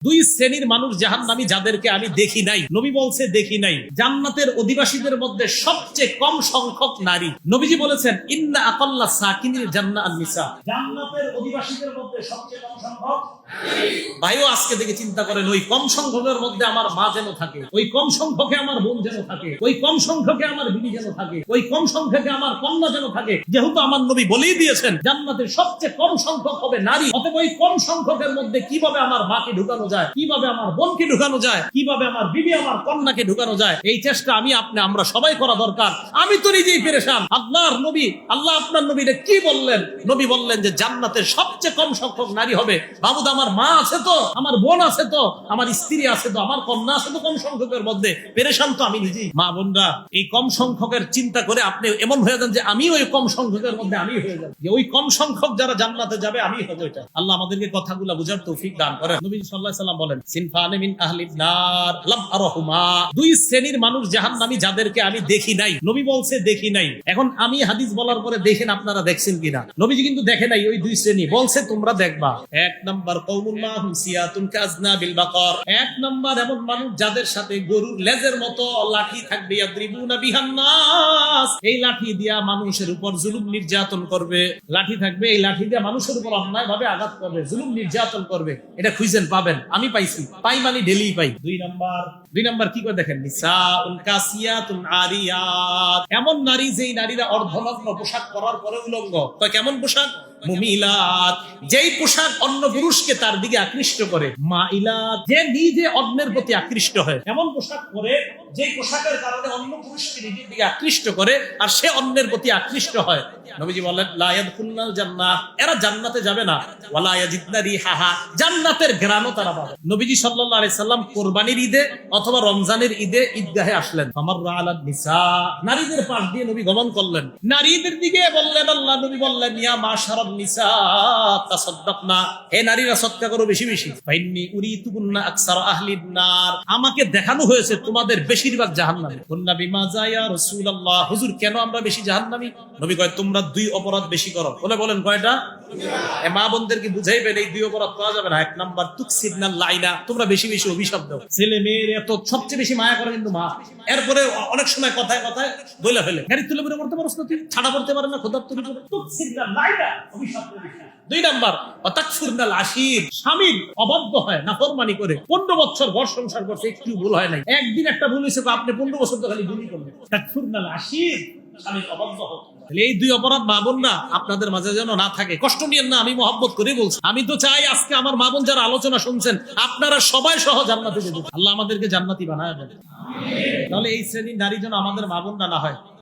দুই শ্রেণীর মানুষ জাহান্নামী যাদেরকে আমি দেখি নাই, নবী বলছে দেখি নাই। জান্নাতের অধিবাসীদের মধ্যে সবচেয়ে কম সংখ্যক নারী। নবীজি বলেছেন ইন্না আকাল্লা সাকিনিল জান্নাহ আন-নিসা। জান্নাতের অধিবাসীদের মধ্যে সবচেয়ে কম সংখ্যক ভাইও আজকে থেকে চিন্তা করেন, ওই কম সংখ্যকের মধ্যে আমার মা যেন থাকে, ওই কম সংখ্যকে আমার বোন যেন থাকে, ওই কম সংখ্যকে আমার বিবি যেন থাকে, ওই কম সংখ্যকে আমার কন্যা যেন থাকে। যেহেতু আমার নবী বলেই দিয়েছেন জান্নাতের সবচেয়ে কম সংখ্যক হবে নারী, অতএব ওই কম সংখ্যকের মধ্যে কিভাবে আমার মাকে ঢুকানো যায়, কিভাবে আমার বোনকে ঢুকানো যায়, কিভাবে আমার বিবি আমার কন্যাকে ঢুকানো যায়, এই চেষ্টা আমরা সবাই করা দরকার। আমি তো নিজেই পেরেশান। আল্লাহর নবী, আল্লাহ আপনার নবীরে কি বললেন? নবী বললেন যে জান্নাতের সবচেয়ে কম সংখ্যক নারী হবে। বাবুদ, আমার মা আছে তো, আমার বোন আছে তো, আমার স্ত্রী আছে তো, আমার কন্যা আছে তো, কম সংখ্যকের মধ্যে পেরেশান তো আমি নিজেই। মা বোনরা, এই কম সংখ্যকের চিন্তা করে আপনি এমন হয়ে যান যে আমি ওই কম সংখ্যকের মধ্যে আমি হয়ে যাব, যে ওই কম সংখ্যক যারা জান্নাতে যাবে আমি হবো। এটা আল্লাহ আমাদেরকে কথাগুলো বুঝার তৌফিক দান করেন। নবী সাল্লাল্লাহু আলাইহি ওয়াসাল্লাম বলেন সিনফানে মিন আহলিন নার লাম আরাহুমা। দুই শ্রেণীর মানুষ জাহান্নামী যাদেরকে আমি দেখি নাই। নবী বলছে দেখি নাই। এখন আমি হাদিস বলার পরে দেখেন আপনারা দেখছেন কিনা। নবীজি কিন্তু দেখে নাই ওই দুই শ্রেণী, বলছে তোমরা দেখবা। এক নাম্বার কওমুন মাহুম সিয়াতুন কাযনাবিল বাকার। এক নাম্বার এমন মানুষ যাদের সাথে গরুর লেজের মতো লাঠি থাকবে, ইয়াদরিবুনা বিহান নাস। এই লাঠি দিয়া মানুষের উপর জুলুম নির্যাতন করবে। লাঠি থাকবে, এই লাঠি দিয়া মানুষের উপর অন্যায়ভাবে আঘাত করবে, জুলুম নির্যাতন করবে। এটা খুঁজেন পাবেন, আমি পাইছি, পাই মানে ডেলি পাই। দুই নাম্বার কি করে দেখেন, নিসাউন কাসিয়াতুন আরিয়াত। এমন নারী যেই নারীরা অর্ধনগ্ন, পোশাক পরার পরে উলঙ্গ। কেমন পোশাক? মুমিলাত, যেই পোশাক অন্য পুরুষকে তার দিকে আকৃষ্ট করে। মাইলাত, যে নিজে অন্যের প্রতি আকৃষ্ট হয়। এমন পোশাক পরে যে পোশাকের কারণে অন্য পুরুষকে নিজের দিকে আকৃষ্ট করে আর সে অন্যের প্রতি আকৃষ্ট হয়। নবীজি বলেন লা ইয়াদখুলুল জান্নাহ, এরা জান্নাতে যাবে না। ওয়ালা ইয়াজিদনা রিহাহা, জান্নাতের ঘ্রাণও তারা পাবে। নবীজি সাল্লাল্লাহু আলাইহি সাল্লাম কুরবানির ঈদে অথবা রমজানের ঈদে ঈদগাহে আসলেন। ফামাররা আলান নিসা, নারীদের পাশ দিয়ে নবী গমন করলেন। নারীদের দিকে বললেন, আল্লাহ নবী বললেন ইয়া মাশারান নিসা তাসাদদাকনা, হে নারীরা সদকা করো বেশি বেশি। ফাইন্নী উরিতুকুন্না আকসার আহলিন নার, আমাকে দেখানো হয়েছে তোমাদের বেশিরভাগ জাহান্নামী। কুন্না বিমাযা ইয়া রাসূলুল্লাহ, হুজুর কেন আমরা বেশি জাহান্নামী? নবী কয় তোমরা দুই অপরাধ বেশি করো। বলেন কয়টা? মা বোনদেরকে বুঝাইবেন এই দুই অপরাধ করা যাবে না। এক নাম্বার তুকসিরনাল লাইনা, তোমরা বেশি বেশি অভিশাপ দাও। ছেলে মেয়ের এত সবচেয়ে বেশি মায়া করে কিন্তু মা। এরপরে অনেক সময় কথায় কথায় বইলা ফেলে, গাড়ি তুলে বেরো পড়তে পারছ না, তুই ছাড়া পড়তে পারে না, খোদার তুলে তুকসিরনাল লাইনা, অভিশাপ দেবে। দুই নাম্বার অতাকফুরনাল আশির, স্বামীর অবাধ্য হয়, নাফরমানি করে। 15 বছর ঘর সংসার করছে, একটু ভুল হয় নাই, একদিন একটা ভুল হয়েছে, আপনি 15 বছর তো খালি ভুলই করলেন। তাকফুরনাল আশির, স্বামীর অবাধ্য হোক। এই দুই অপরাধ মা বোন না আপনাদের মাঝে যেন না থাকে। কষ্ট নিয়েন না, আমি মহব্বত করে বলছি। আমি তো চাই আজকে আমার মা বোন যারা আলোচনা শুনছেন আপনারা সবাই সহ জান্নাতে যেতে। আল্লাহ আমাদেরকে জান্নাতি বানায় দেন। তাহলে এই শ্রেণীর নারী যেন আমাদের মা বোন না হয়।